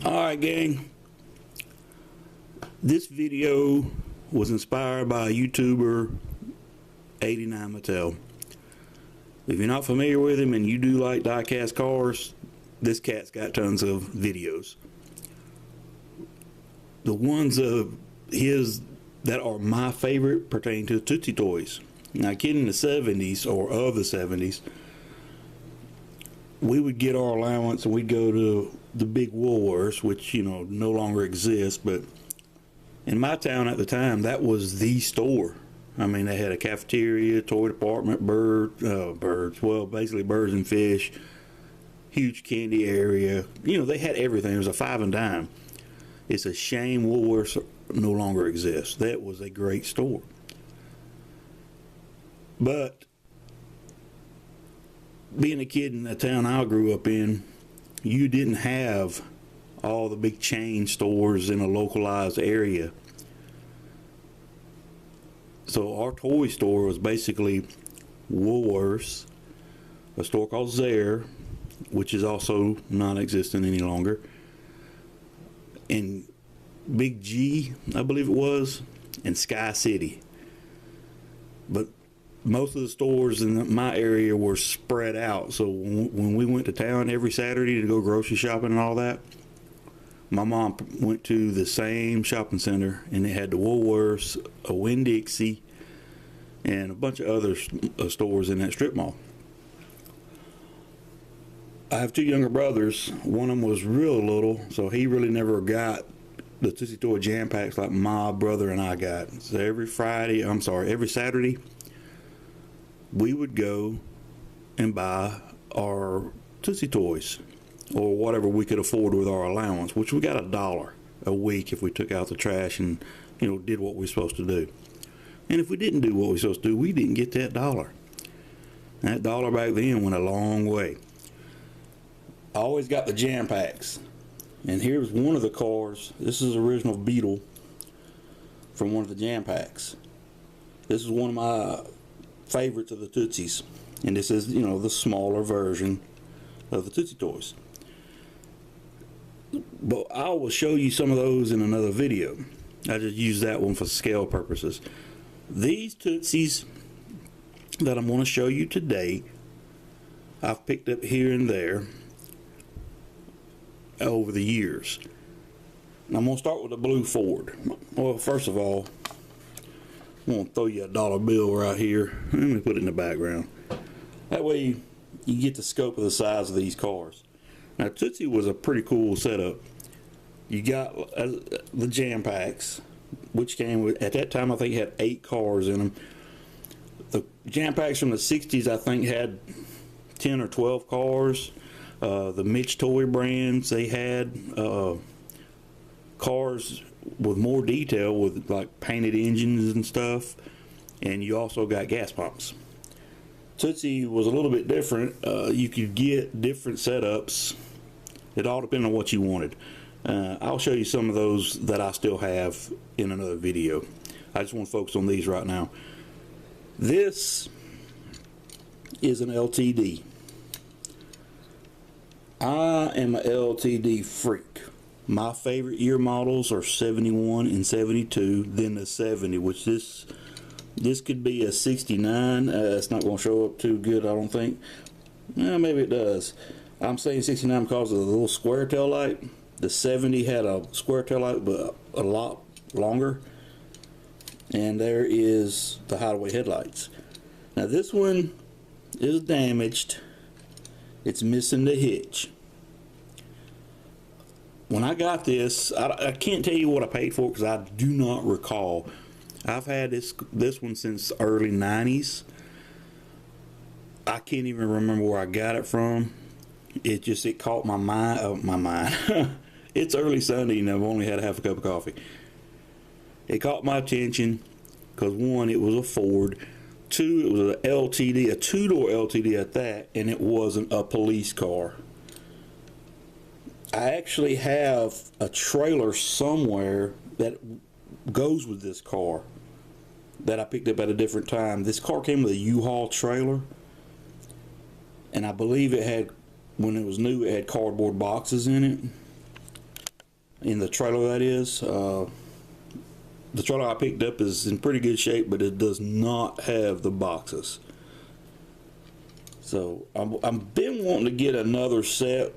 Alright, gang, this video was inspired by a YouTuber, 89 Mattel. If you're not familiar with him and you do like die-cast cars, this cat's got tons of videos. The ones of his that are my favorite pertain to Tootsie Toys. Now, kid, in the 70s, or of the 70s, we would get our allowance and we'd go to the big Woolworths, which, you know, no longer exists, but in my town at the time, that was the store. I mean, they had a cafeteria, toy department, birds, well, basically birds and fish, huge candy area. You know, they had everything. It was a 5 and dime. It's a shame Woolworths no longer exists. That was a great store. But being a kid in the town I grew up in, you didn't have all the big chain stores in a localized area. So our toy store was basically Woolworths, a store called Zare, which is also non-existent any longer, and Big G, I believe it was, and Sky City. But most of the stores in my area were spread out, so when we went to town every Saturday to go grocery shopping and all that, my mom went to the same shopping center, and it had the Woolworths, a Winn-Dixie, and a bunch of other stores in that strip mall. I have 2 younger brothers. One of them was real little, so he really never got the Tootsie Toy jam packs like my brother and I got. So every Saturday, we would go and buy our Tootsie Toys, or whatever we could afford with our allowance, which we got $1 a week if we took out the trash and, you know, did what we were supposed to do. And if we didn't do what we were supposed to do, we didn't get that $1. That $1 back then went a long way. I always got the jam packs, and here's one of the cars. This is the original Beetle from one of the jam packs. This is one of my favorites of the Tootsies, and this is, you know, the smaller version of the Tootsie Toys. But I will show you some of those in another video. I just use that one for scale purposes. These Tootsies that I'm going to show you today, I've picked up here and there over the years. And I'm going to start with the blue Ford. Well, first of all, I'm going to throw you a dollar bill right here. Let me put it in the background. That way you get the scope of the size of these cars. Now, Tootsie was a pretty cool setup. You got the jam packs, which came with, at that time, I think had 8 cars in them. The jam packs from the 60s, I think, had 10 or 12 cars. The Mitch Toy brands, they had cars with more detail, with like painted engines and stuff, and you also got gas pumps. Tootsie was a little bit different. You could get different setups. It all depended on what you wanted. I'll show you some of those that I still have in another video. I just want to focus on these right now. This is an LTD. I am an LTD freak. My favorite year models are 71 and 72, then the 70, which this could be a 69. It's not going to show up too good, I don't think. Maybe it does. I'm saying 69 because of the little square tail light. The 70 had a square tail light, but a lot longer. And there is the hideaway headlights. Now this one is damaged. It's missing the hitch. When I got this, I can't tell you what I paid for because I do not recall. I've had this one since early 90s. I can't even remember where I got it from. It caught my mind. It's early Sunday and I've only had half a cup of coffee. It caught my attention because, 1, it was a Ford. 2, it was an LTD, a 2-door LTD at that, and it wasn't a police car. I actually have a trailer somewhere that goes with this car that I picked up at a different time. This car came with a U-Haul trailer, and I believe it had, when it was new, it had cardboard boxes in it. in the trailer, that is. The trailer I picked up is in pretty good shape, but it does not have the boxes. So I've been wanting to get another set.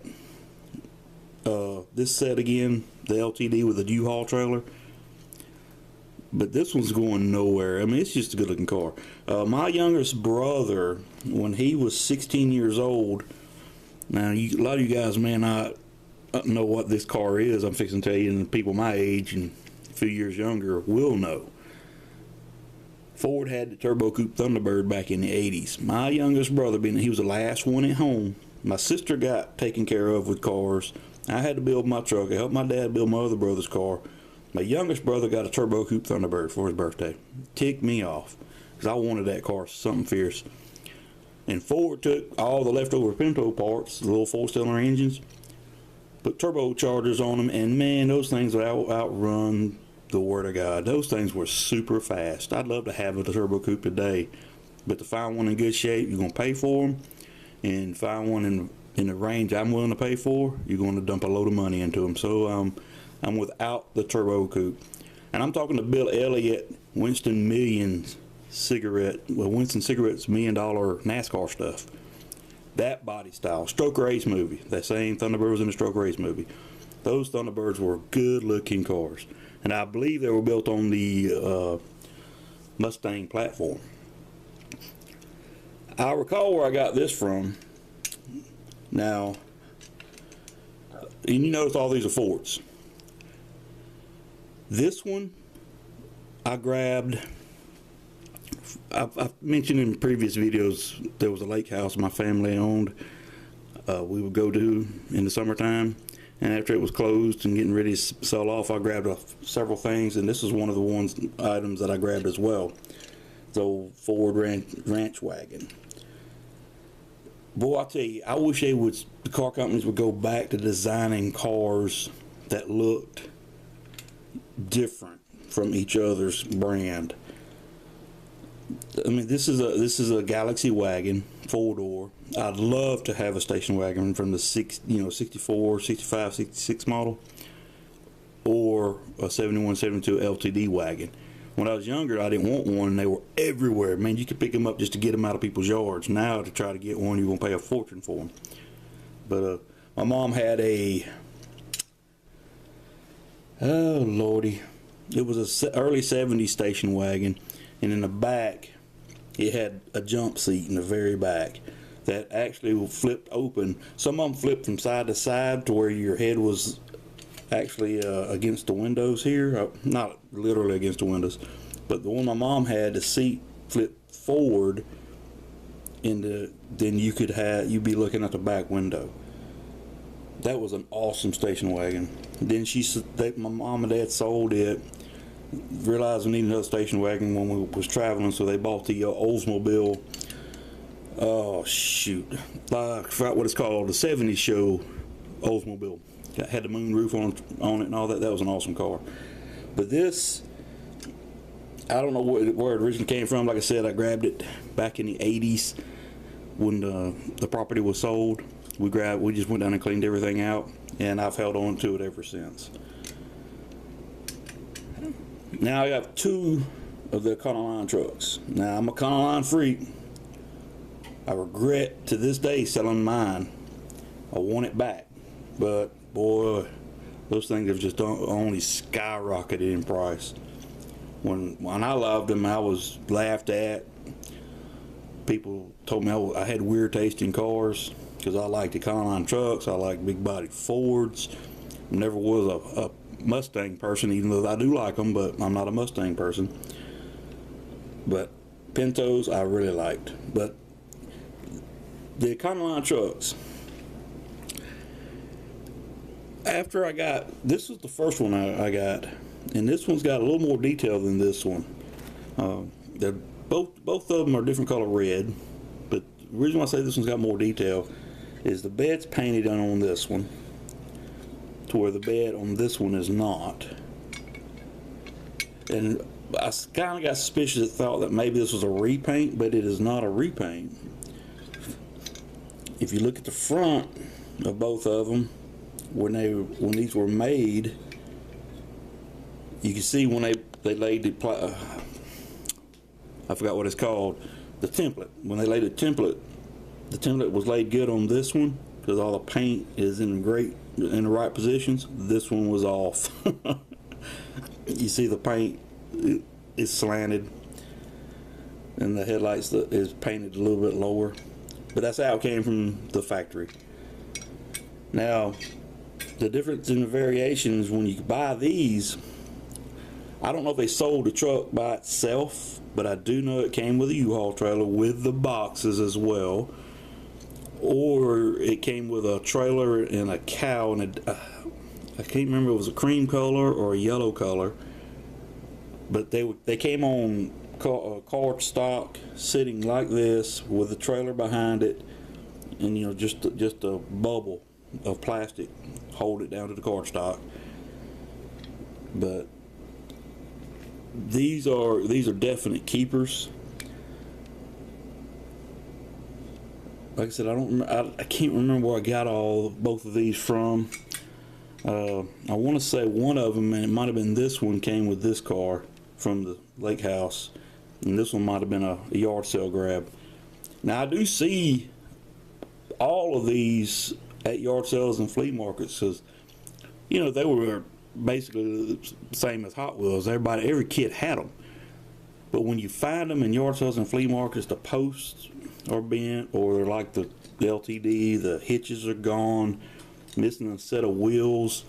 This set again, the LTD with the U-Haul trailer. But this one's going nowhere. I mean, it's just a good looking car. My youngest brother, when he was 16 years old, now a lot of you guys may not know what this car is. I'm fixing to tell you, and people my age and a few years younger will know. Ford had the turbo coupe Thunderbird back in the 80s. My youngest brother, being he was the last one at home, my sister got taken care of with cars. I had to build my truck. I helped my dad build my other brother's car. My youngest brother got a turbo coupe Thunderbird for his birthday. Ticked me off because I wanted that car, something fierce. And Ford took all the leftover Pinto parts, the little four-cylinder engines, put turbochargers on them, and man, those things would outrun the word of God. Those things were super fast. I'd love to have a turbo coupe today, but to find one in good shape, you're going to pay for them, and find one in the range I'm willing to pay for, you're going to dump a load of money into them. So I'm without the turbo coupe. And I'm talking to Bill Elliott, Winston Cigarettes, $1 million NASCAR stuff. That body style, Stroke Race movie. That same Thunderbird was in the Stroke Race movie. Those Thunderbirds were good looking cars. And I believe they were built on the Mustang platform. I recall where I got this from. Now, and you notice all these are Fords. This one I grabbed. I've mentioned in previous videos there was a lake house my family owned. We would go to in the summertime, and after it was closed and getting ready to sell off, I grabbed several things, and this is one of the items that I grabbed as well. The old Ford ranch wagon. Boy, I tell you, I wish the car companies would go back to designing cars that looked different from each other's brand. I mean, this is a Galaxy wagon, 4-door. I'd love to have a station wagon from the 64, 65, 66 model, or a 71, 72 LTD wagon. When I was younger, I didn't want one, and they were everywhere. Man, you could pick them up just to get them out of people's yards. Now, to try to get one, you're going to pay a fortune for them. But my mom had a, oh lordy, it was a early 70s station wagon, and in the back, it had a jump seat in the very back that actually flipped open. Some of them flipped from side to side to where your head was actually against the windows here, not literally against the windows, but the one my mom had, the seat flipped forward, and then you'd be looking at the back window. That was an awesome station wagon. Then my mom and dad sold it, realized we needed another station wagon when we was traveling, so they bought the Oldsmobile. Oh shoot, I forgot what it's called, the 70s show Oldsmobile. Had the moon roof on it and all that. That was an awesome car. But this, I don't know where it originally came from. Like I said, I grabbed it back in the 80s when the property was sold. We just went down and cleaned everything out, and I've held on to it ever since. Now I got two of the Econoline trucks. Now I'm a Econoline freak. I regret to this day selling mine. I want it back, but boy, those things have just only skyrocketed in price. When I loved them, I was laughed at. People told me I had weird taste in cars because I liked Econoline trucks. I liked big bodied Fords. Never was a Mustang person, even though I do like them, but I'm not a Mustang person. But Pintos I really liked. But the Econoline trucks, after this was the first one I got, and this one's got a little more detail than this one. They're both of them are different color red, but the reason why I say this one's got more detail is the bed's painted on this one, to where the bed on this one is not. And I kind of got suspicious and thought that maybe this was a repaint, but it is not a repaint. If you look at the front of both of them, when these were made, you can see when they laid the I forgot what it's called, the template. When they laid the template was laid good on this one because all the paint is in the right positions. This one was off. You see the paint is slanted, and the headlights is painted a little bit lower, but that's how it came from the factory. Now, the difference in the variations when you buy these, I don't know if they sold the truck by itself, but I do know it came with a U-Haul trailer with the boxes as well, or it came with a trailer and a cow, and I can't remember if it was a cream color or a yellow color, but they came on card stock, sitting like this with the trailer behind it, and you know, just a bubble of plastic hold it down to the card stock. But these are definite keepers. Like I said, I can't remember where I got both of these from. I want to say one of them, and it might have been this one, came with this car from the lake house, and this one might have been a yard sale grab. Now, I do see all of these at yard sales and flea markets, because you know, they were basically the same as Hot Wheels. Every kid had them, but when you find them in yard sales and flea markets, the posts are bent, or they're like the LTD, the hitches are gone, missing a set of wheels,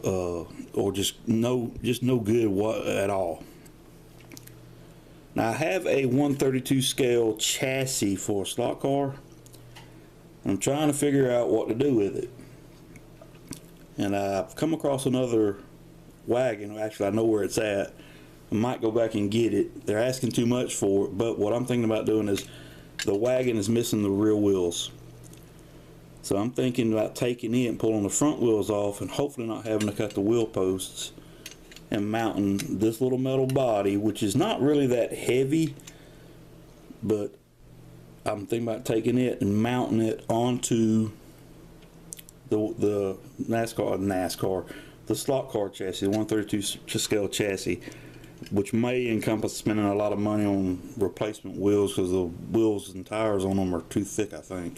or just no good at all. Now, I have a 132 scale chassis for a slot car. I'm trying to figure out what to do with it, and I've come across another wagon. Actually, I know where it's at. I might go back and get it. They're asking too much for it, but what I'm thinking about doing is, the wagon is missing the rear wheels, so I'm thinking about taking it and pulling the front wheels off, and hopefully not having to cut the wheel posts, and mounting this little metal body, which is not really that heavy, but I'm thinking about taking it and mounting it onto the the slot car chassis, the 132 scale chassis, which may encompass spending a lot of money on replacement wheels, because the wheels and tires on them are too thick, I think.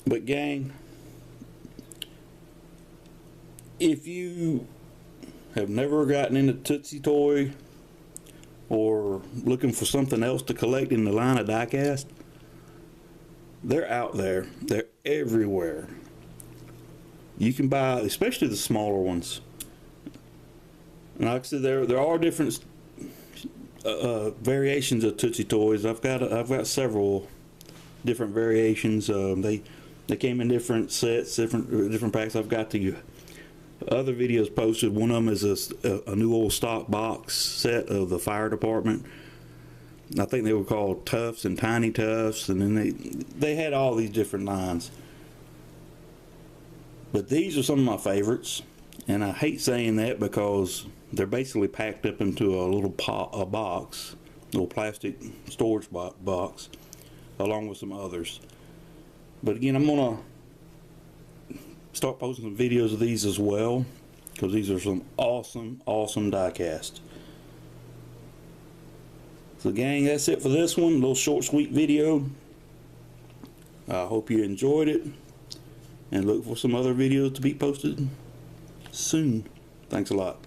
But gang, if you have never gotten into Tootsie Toy, or looking for something else to collect in the line of diecast, they're out there. They're everywhere. You can buy, especially the smaller ones. And like I said, there are different variations of Tootsie Toys. I've got several different variations. They came in different sets, different packs. I've got the other videos posted. One of them is a new old stock box set of the fire department. I think they were called Toughs and Tiny Toughs, and then they had all these different lines. But these are some of my favorites, and I hate saying that because they're basically packed up into a little box, little plastic storage box, along with some others. But again, I'm gonna start posting some videos of these as well, because these are some awesome diecast. So gang, that's it for this one, a little short sweet video. I hope you enjoyed it, and look for some other videos to be posted soon. Thanks a lot.